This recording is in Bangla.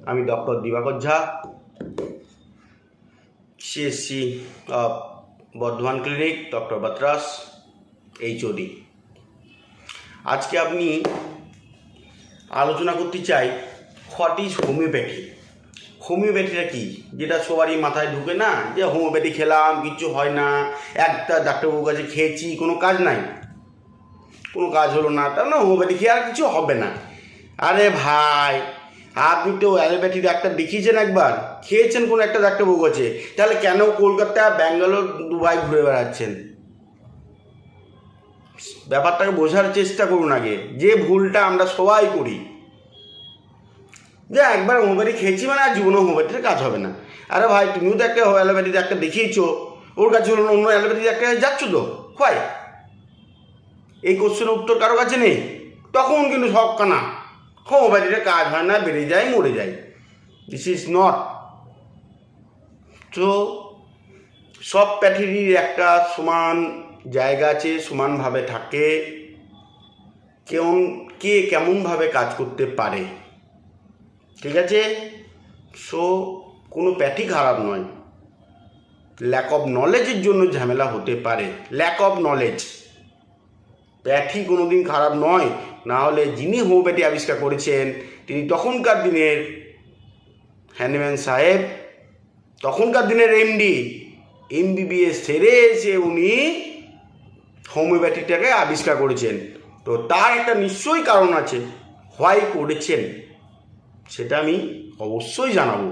আমি doctor Dibakar Jha, CSC of Bardhaman clinic, doctor Batra's, HOD। আজকে আপনি আলোচনা করতে চাই হোয়াট ইজ হোমিওপ্যাথি। হোমিওপ্যাথিটা কি, যেটা সবারই মাথায় ঢুকে না, যে হোমিওপ্যাথি খেলাম কিচ্ছু হয় না, একটা ডাক্তারবাবুর কাছে খেয়েছি কোনো কাজ নাই, কোনো কাজ হলো না, তার না হোমিওপ্যাথি খেয়ে আর কিছু হবে না। আরে ভাই, আপনি তো অ্যালোপ্যাথি ডাক্তার দেখিয়েছেন, একবার খেয়েছেন কোনো একটা ডাক্তারবাবু কাছে, তাহলে কেন কলকাতা, ব্যাঙ্গালোর, দুবাই ঘুরে বেড়াচ্ছেন? ব্যাপারটাকে বোঝার চেষ্টা করুন আগে, যে ভুলটা আমরা সবাই করি, যে একবার হোমিওপ্যাথি খেয়েছি মানে আর জীবনে হোমিওপ্যাথির কাজ হবে না। আরে ভাই, তুমিও তো একটা অ্যালোপ্যাথি ডাক্তার দেখিয়েছো, ওর কাছে হলো অন্য অ্যালোপ্যাথি ডাক্তার যাচ্ছ তো হয়। এই কোশ্চেনের উত্তর কারো কাছে নেই, তখন কিন্তু সব কানা হোমিওপ্যাথিতে কাজ হয় না, বেড়ে যায়, মরে যায়। দিস ইজ নট তো। সব প্যাথিরই একটা সমান জায়গা আছে, সমানভাবে থাকে, কে কেমনভাবে কাজ করতে পারে, ঠিক আছে? সো কোনো প্যাথি খারাপ নয়, ল্যাক অফ নলেজের জন্য ঝামেলা হতে পারে, ল্যাক অফ নলেজ। প্যাথি কোনো দিন খারাপ নয়, না হলে যিনি হোমিওপ্যাথি আবিষ্কার করেছেন তিনি তখনকার দিনের হ্যান্ডম্যান সাহেব, তখনকার দিনের MBBS সেরে এসে উনি হোমিওপ্যাথিটাকে আবিষ্কার করেছেন। তো তার একটা নিশ্চয়ই কারণ আছে, হোয়াই করেছেন সেটা আমি অবশ্যই জানাবো।